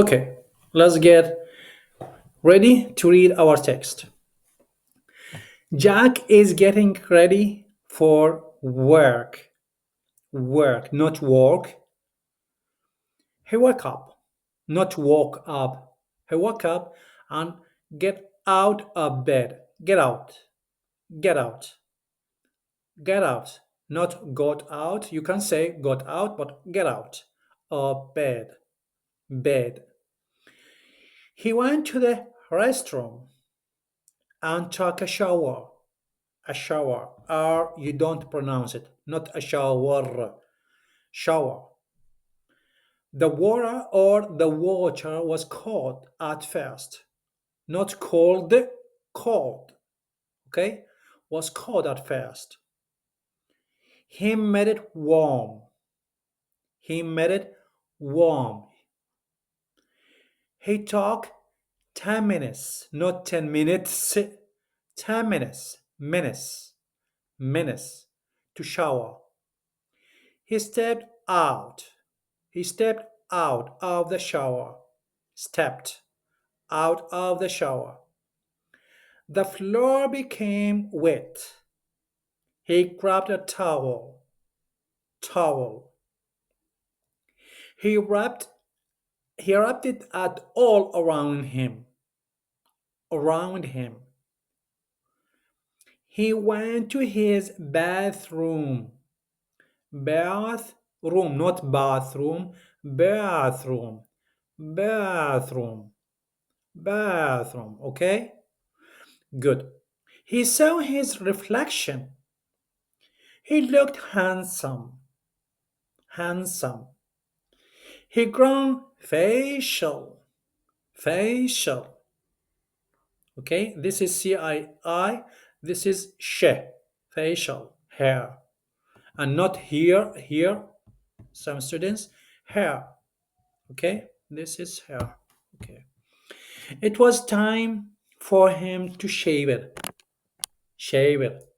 Okay, let's get ready to read our text. Jack is getting ready for work. Work, not work. He woke up, not woke up. He woke up and get out of bed. Get out. Get out. Get out. Not got out. You can say got out, but get out of bed. Bed. He went to the restroom and took a shower. A shower, or you don't pronounce it, not a shower. Shower. The water was cold at first, not cold, cold. Okay, was cold at first. He made it warm. He made it warm. He took 10 minutes, not 10 minutes, 10 minutes, minutes to shower. He stepped out. He stepped out of the shower. Stepped out of the shower. The floor became wet. He grabbed a towel. Towel. He wrapped he wrapped it at all around him. Around him. He went to his bathroom. Bathroom, not bathroom. Bathroom. Bathroom. Bathroom. Okay? Good. He saw his reflection. He looked handsome. Handsome. He grown facial. Facial. Okay, this is CII. This is she. Facial. Hair. And not here. Here. Some students. Hair. Okay, this is hair. Okay. It was time for him to shave it. Shave it.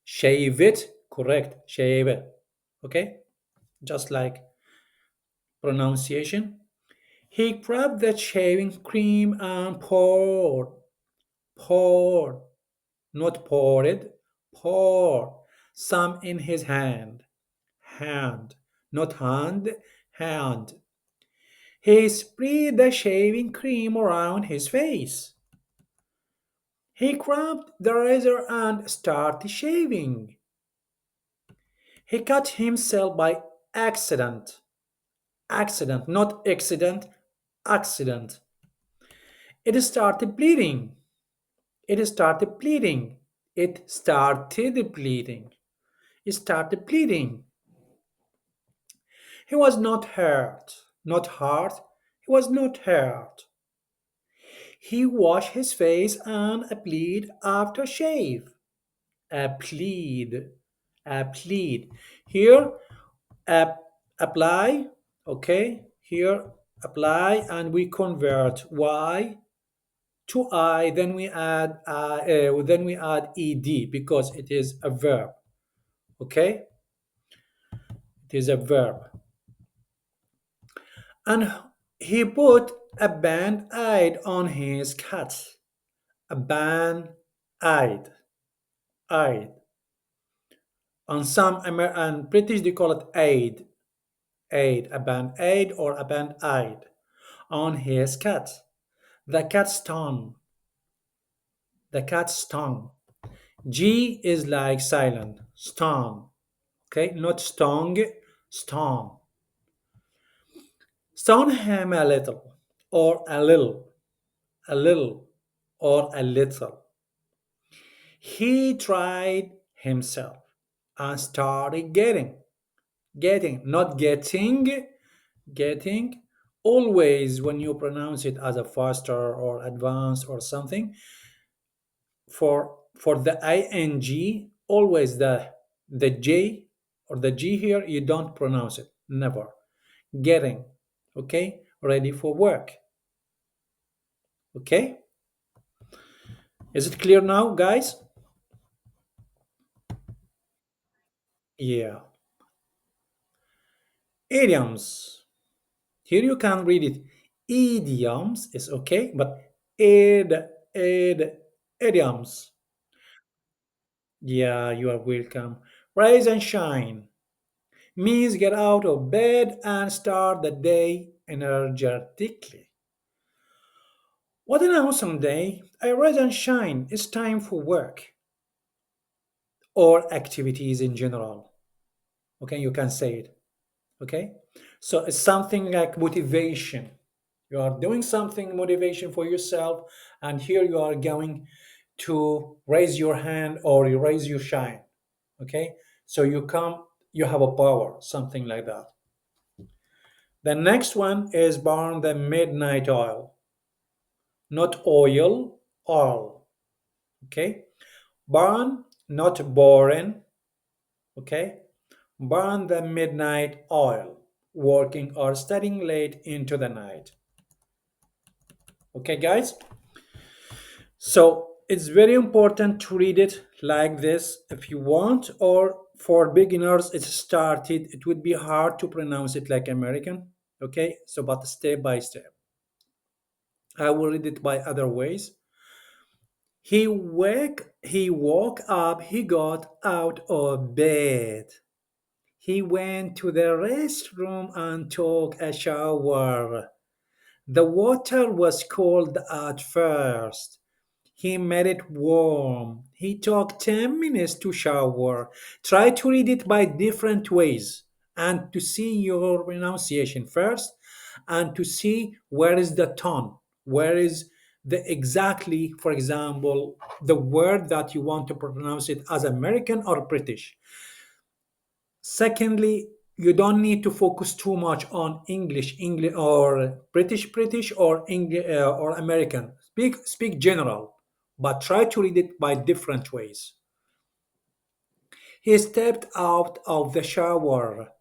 Shave it. Correct. Shave it. Okay, just like pronunciation. He grabbed the shaving cream and poured, not poured, poured some in his hand, not hand, hand. He spread the shaving cream around his face. He grabbed the razor and started shaving. He cut himself by accident. Accident, not accident, accident. It started bleeding. It started bleeding. It started bleeding. It started bleeding. He was not hurt. Not hurt. He was not hurt. He washed his face and applied after shave. Applied. Applied. Here, apply. Okay. Here, apply, and we convert Y to I, then we add ed because it is a verb. Okay, it is a verb. And he put a band-aid on his cut. A band-aid. Aid. On some and British they call it aid. Aid. A band-aid or a band-aid on his cat. The cat's tongue. The cat's tongue. G is like silent. Stung. Okay, not stung, stung. Stone him a little, or a little, or a little. He tried himself and started not getting. Always, when you pronounce it as a faster or advanced or something, for the ing, always the j or the g here, you don't pronounce it. Never. Getting. Okay, ready for work. Okay, is it clear now, guys? Yeah. Idioms. Here you can read it. Idioms is okay, but id, id, idioms. Yeah, you are welcome. Rise and shine means get out of bed and start the day energetically. What an awesome day! I rise and shine. It's time for work or activities in general. Okay, you can say it. Okay, so it's something like motivation. You are doing something motivation for yourself, and here you are going to raise your hand or you raise your shine. Okay, so you come, you have a power, something like that. The next one is burn the midnight oil, not oil, oil. Okay, burn, not boring. Okay, burn the midnight oil, working or studying late into the night. Okay, guys. So it's very important to read it like this if you want, or for beginners, it's started. It would be hard to pronounce it like American. Okay, so but step by step. I will read it by other ways. He woke up, he got out of bed. He went to the restroom and took a shower. The water was cold at first. He made it warm. He took 10 minutes to shower. Try to read it by different ways and to see your pronunciation first and to see where is the tone, where is the exactly, for example, the word that you want to pronounce it as American or British. Secondly, you don't need to focus too much on English or British or English or American. Speak general, but try to read it by different ways. He stepped out of the shower.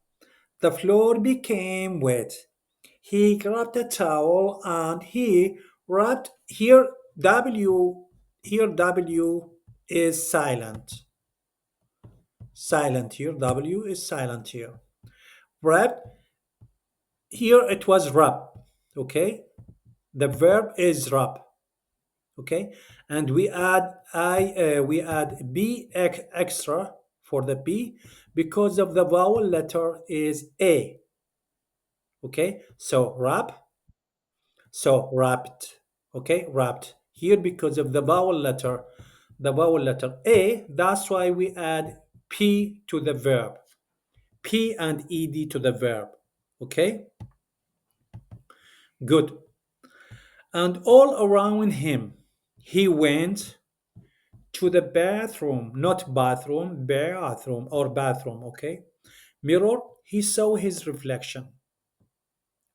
The floor became wet. He grabbed a towel and he wrapped here. W is silent. Silent here. W is silent here. Wrapped here it was wrap. Okay, the verb is wrap. Okay, and we add extra for the b because of the vowel letter is a. Okay, so wrapped. Okay, wrapped here because of the vowel letter a. That's why we add p to the verb, p and ed to the verb. Okay, good. And all around him, he went to the bathroom, not bathroom, bathroom or bathroom, okay? Mirror, he saw his reflection,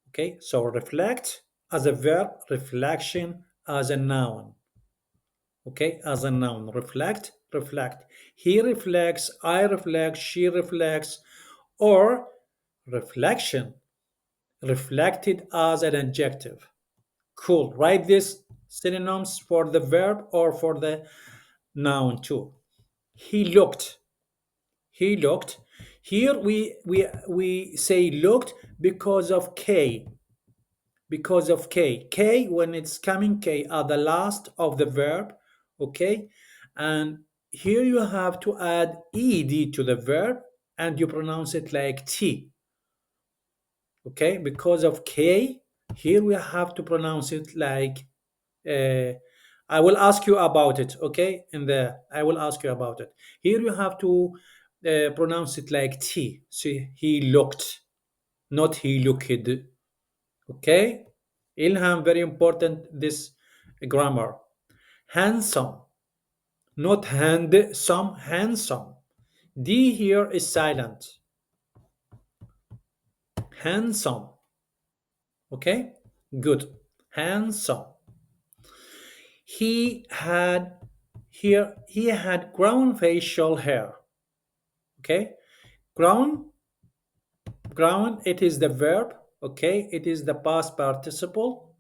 okay? So reflect as a verb, reflection as a noun, okay? As a noun, reflect, reflect. He reflects, I reflect, she reflects, or reflection, reflected as an adjective. Cool. Write this synonyms for the verb or for the noun too. He looked. He looked. Here we say looked because of K. Because of K. K when it's coming K are the last of the verb. Okay. And here you have to add ed to the verb and you pronounce it like T. Okay. Because of K, here we have to pronounce it like I will ask you about it, okay? In the I will ask you about it. Here you have to pronounce it like T. See, he looked, not he looked. Okay? Ilham, very important this grammar. Handsome, not handsome, handsome. D here is silent. Handsome. Okay? Good. Handsome. He had he had grown facial hair. Okay, grown, grown, it is the verb. Okay, it is the past participle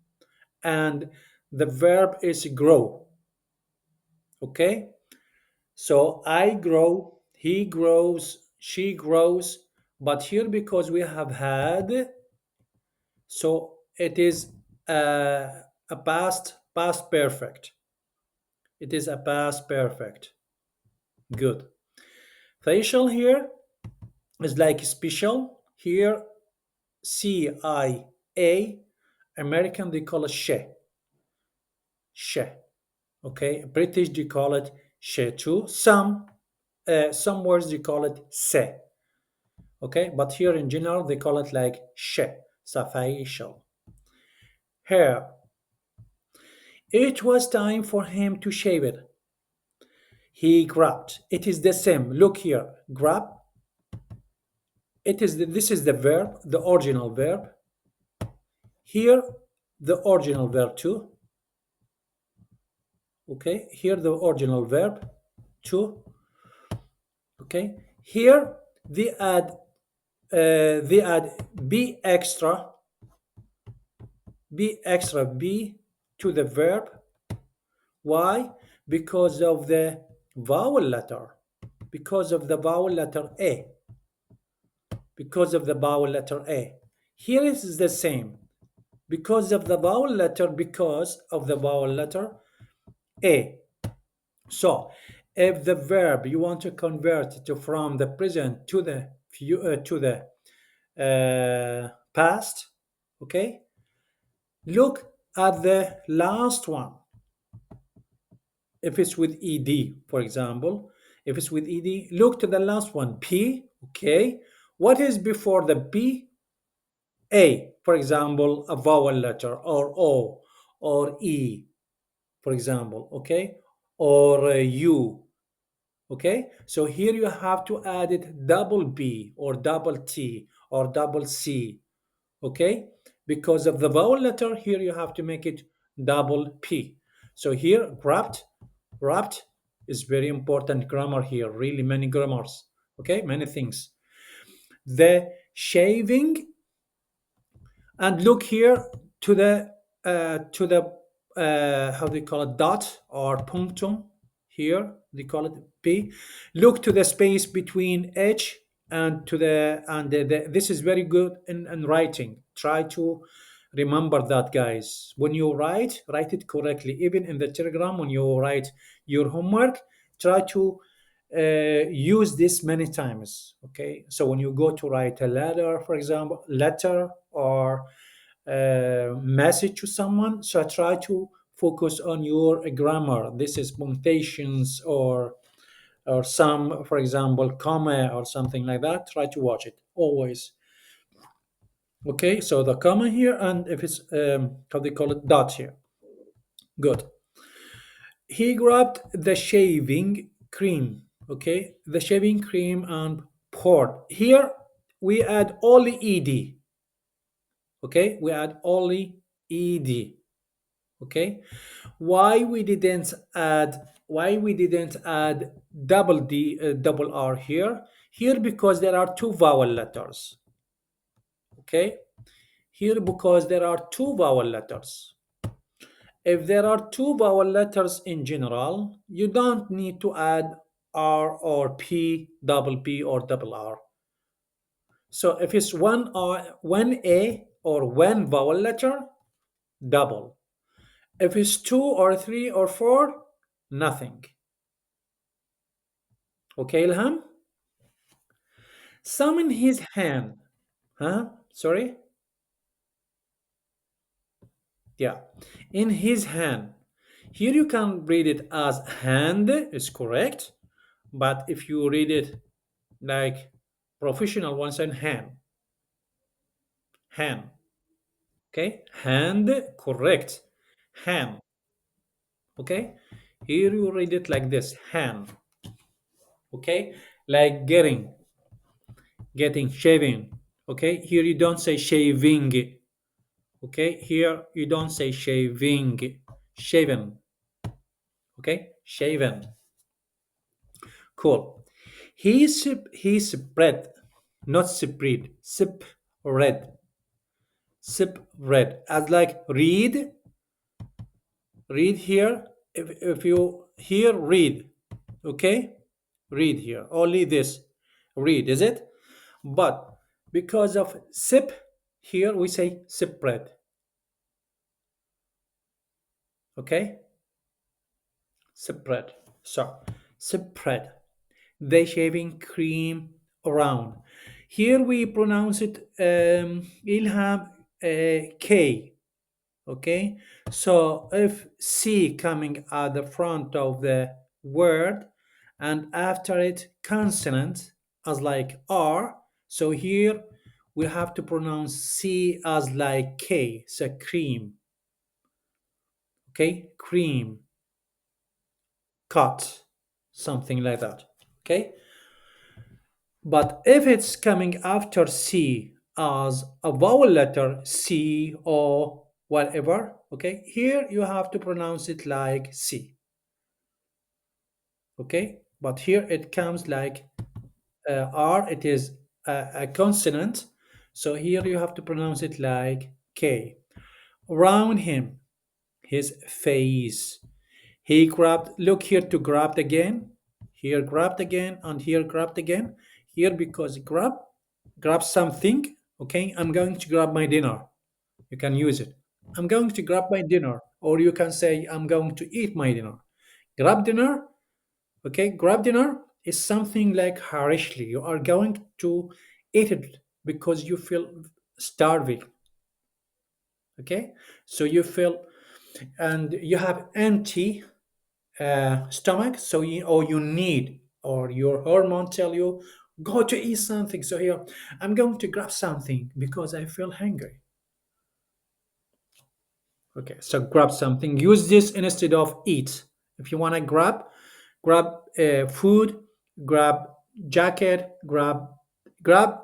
and the verb is grow. Okay, so I grow, he grows, she grows, but here because we have had, so it is a past perfect. It is a past perfect. Good. Facial here is like special. Here, CIA, American they call it she. Okay, British they call it she too. Some words they call it se. Okay, but here in general they call it like she. So facial. Hair. It was time for him to shave it. He grabbed. It is the same. Look here. Grab. This is the verb, the original verb. Here, the original verb too. Okay. Here, the original verb too. Okay. Here, they add be extra be to the verb. Why? Because of the vowel letter. Because of the vowel letter A. Because of the vowel letter A. Here is the same. Because of the vowel letter, because of the vowel letter A. So, if the verb you want to convert to from the present to the past, okay, look at the last one. If it's with ed, for example, if it's with ed, look to the last one, p. Okay, what is before the p? A, for example, a vowel letter, or o, or e, for example, okay, or u. Okay, so here you have to add it double b or double t or double c. Okay, because of the vowel letter here you have to make it double p. So here wrapped is very important grammar here, really many grammars. Okay, many things. The shaving, and look here to the how they call it, dot or punctum. Here they call it p. Look to the space between h and to this is very good in writing. Try to remember that, guys. When you write it correctly. Even in the telegram, when you write your homework, try to use this many times. Okay, so when you go to write a letter, for example, letter or message to someone, so try to focus on your grammar. This is punctuations or some, for example, comma or something like that. Try to watch it always. Okay, so the comma here, and if it's how they call it, dot here. Good. He grabbed the shaving cream. Okay, the shaving cream and poured. Here we add only ed. Okay, we add only ed. Okay, why we didn't add double d double r here because there are two vowel letters. Okay, here because there are two vowel letters. If there are two vowel letters in general, you don't need to add r or p, double p or double r. So if it's one a or one vowel letter, double. If it's two or three or four, nothing. Okay, Ilham? Some in his hand. Huh? Sorry? Yeah. In his hand. Here you can read it as hand, is correct. But if you read it like professional ones, and hand. Okay? Hand, correct. Hand. Okay? Here you read it like this, hand. Okay? Like getting, shaving. Okay? Here you don't say shaving. Okay? Here you don't say shaving. Shaven. Okay? Shaven. Cool. He spread, not spread. Spread. As like read here. If you here read. Okay? Read here. Only this. Read, is it? But because of sip, here we say spread. Okay, spread. So spread the shaving cream around. Here we pronounce it Ilham K. Okay, so if C coming at the front of the word and after it consonant as like R, so here we have to pronounce C as like K, so cream. Okay, cream, cut, something like that. Okay, but if it's coming after C as a vowel letter C or whatever, okay, here you have to pronounce it like C. Okay, but here it comes like R, it is a consonant. So here you have to pronounce it like K. Around him, his face. He grabbed, look here to grabbed again. Here grabbed again and here grabbed again. Here because grab something. Okay, I'm going to grab my dinner. You can use it. I'm going to grab my dinner. Or you can say, I'm going to eat my dinner. Grab dinner. Okay, grab dinner is something like harshly. You are going to eat it because you feel starving. Okay, so you feel and you have empty stomach, so you or you need or your hormone tell you go to eat something. So here I'm going to grab something because I feel hungry. Okay, so grab something. Use this instead of eat. If you want to grab food, grab jacket, grab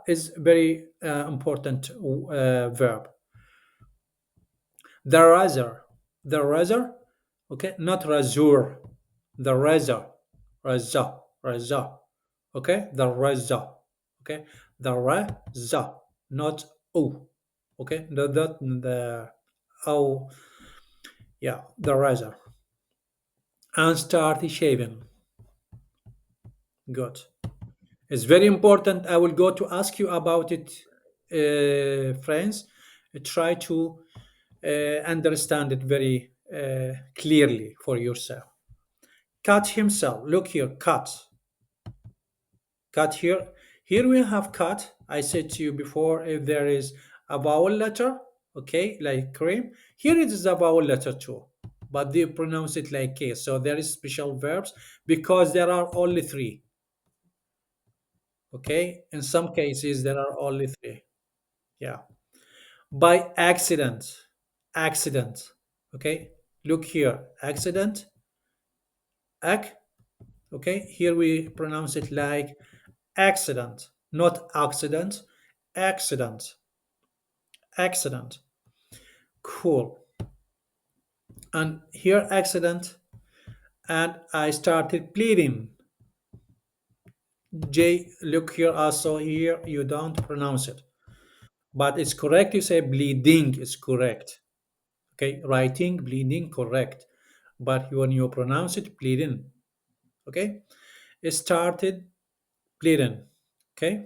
is very important verb. The razor, the razor. Okay, not razor. The razor, razor. Okay, the razor. Okay, the razor, not o. Okay, the oh yeah, the razor. And start shaving. Good. It's very important. I will go to ask you about it, friends. Try to understand it very clearly for yourself. Cut himself. Look here. Cut. Cut here. Here we have cut. I said to you before if there is a vowel letter, okay, like cream. Here it is a vowel letter too, but they pronounce it like K. So there is special verbs because there are only three. Okay, in some cases there are only three. Yeah, by accident, accident. Okay, look here, accident, ac. Okay, here we pronounce it like accident, not accident, accident, accident. Cool. And here accident, and I started bleeding. J. Look here also here you don't pronounce it, but it's correct. You say bleeding is correct. Okay, writing bleeding correct, but when you pronounce it bleeding, okay, it started bleeding. Okay,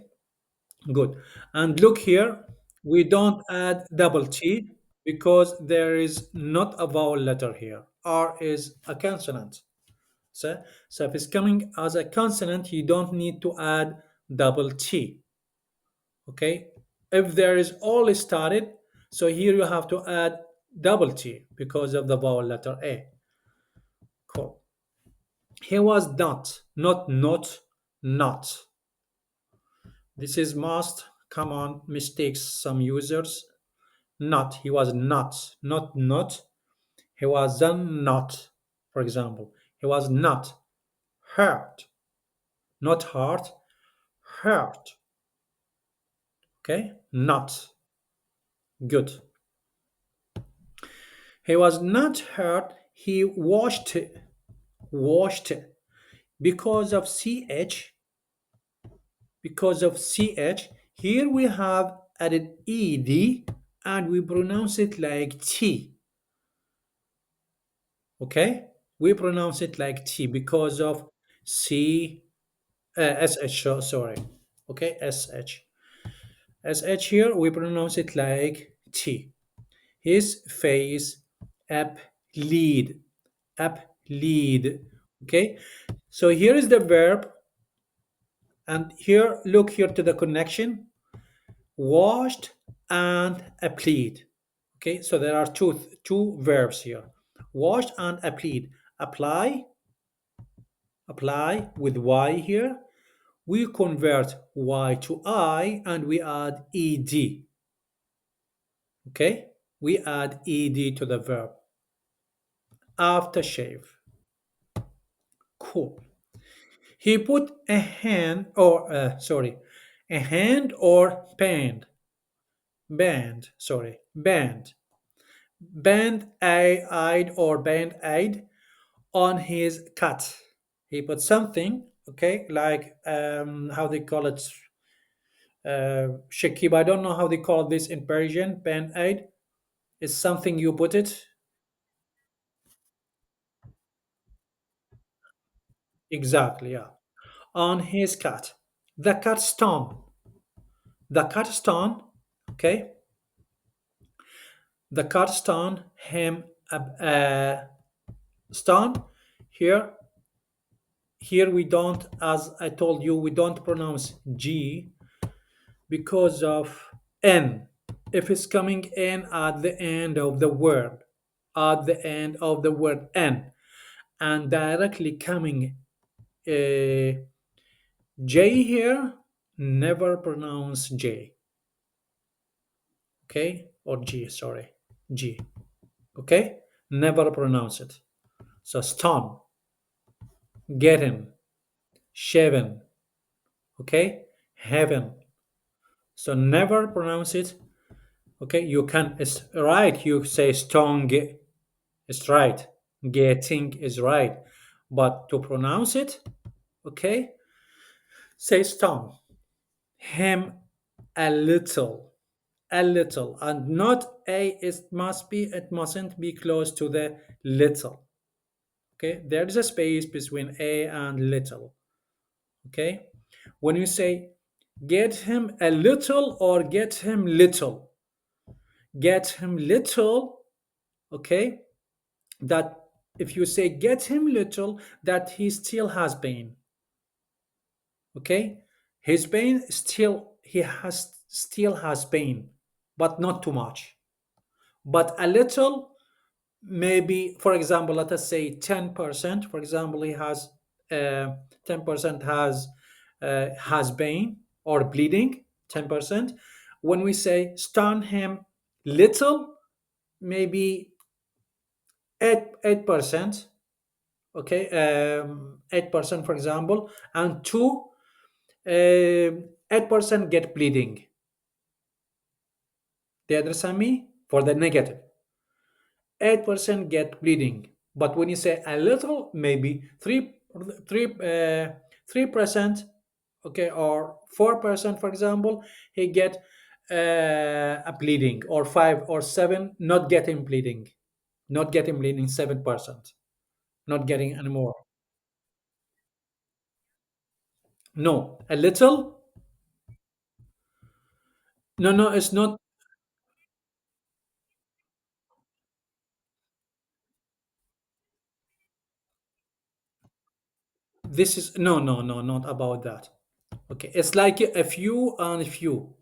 good. And look here, we don't add double T because there is not a vowel letter here. R is a consonant. So if it's coming as a consonant, you don't need to add double T. Okay, if there is all started, so here you have to add double T because of the vowel letter A. Cool. He was not. This is must. Come on, mistakes some users. Not. He was not. He wasn't not. For example, he was not hurt, not heart, hurt. Okay, not good. He was not hurt. He washed because of ch. Because of ch, here we have added ed and we pronounce it like t. Okay, we pronounce it like t because of c sh. Sorry, okay, sh here we pronounce it like t. His face lead, up lead. Okay, so here is the verb, and here look here to the connection, washed and applied. Okay, so there are two verbs here, washed and applied. Apply with y here. We convert y to I and we add ed. Okay, we add ed to the verb. Aftershave. Cool. He put a hand or a hand or band aid or band aid on his cut. He put something, okay, like how they call it, shakib. I don't know how they call this in Persian. Band aid is something you put it exactly, yeah, on his cut. The cut stone. The cut stone. Okay, the cut stone him stone here. Here we don't, as I told you, we don't pronounce G because of N. If it's coming in at the end of the word, at the end of the word N, and directly coming uh, J here, never pronounce J, okay? Or G, sorry, G, okay? Never pronounce it. So stone, getting, shaven, okay? Heaven. So never pronounce it. Okay, you can, it's right. You say strong, it's right. Getting is right. But to pronounce it, okay, say stone. Him a little, and not a. It mustn't be close to the little. Okay, there is a space between a and little. Okay, when you say get him a little or get him little, get him little, okay, that if you say get him little, that he still has pain. Okay, his pain still, he has still has pain, but not too much. But a little, maybe, for example, let us say 10%. For example, he has 10% has pain or bleeding. 10%. When we say stun him little, maybe 8%. Okay, 8%, for example, and 8% get bleeding. Do you understand me? For the negative, 8% get bleeding. But when you say a little, maybe 3%, okay, or 4%, for example, he get a bleeding, or 5 or 7 not getting bleeding, 7%, not getting anymore. No, a little. No, no, it's not. This is no, no, no, not about that. Okay, it's like a few and a few.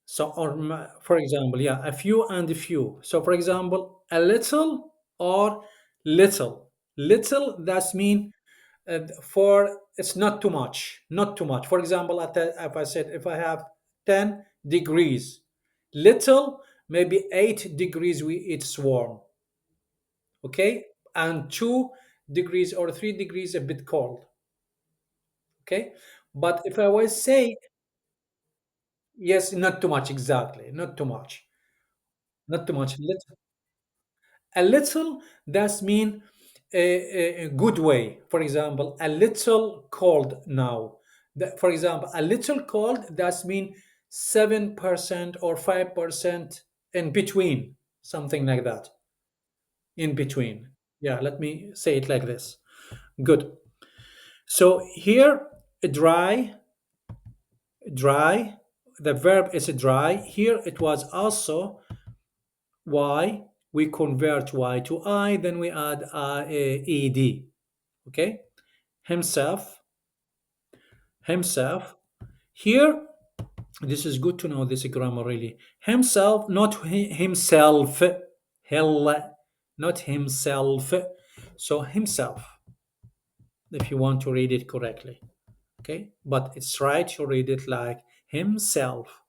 So, or for example, yeah, a few and a few. So, for example, a little or little. Little, that's mean for it's not too much, not too much. For example, if I said if I have 10 degrees, little maybe 8 degrees it's warm, okay, and 2 degrees or 3 degrees a bit cold. Okay, but if I was say yes, not too much, exactly, not too much, not too much, a little, that's mean a good way. For example, a little cold now. For example, a little cold, that's mean 7% or 5% in between, something like that, in between. Yeah, let me say it like this. Good. So here, dry, dry, the verb is dry. Here it was also why. we convert y to I, then we add ed. Okay, himself, himself. Here, this is good to know this grammar really. Himself, not himself. Hell, not himself. So himself, if you want to read it correctly. Okay, but it's right to read it like himself.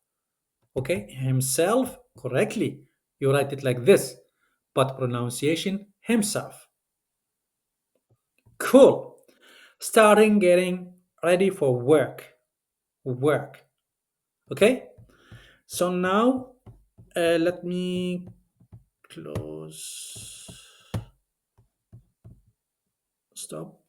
Okay, himself correctly. You write it like this, but pronunciation himself. Cool. Starting getting ready for work. Work. Okay, so now let me close. Stop.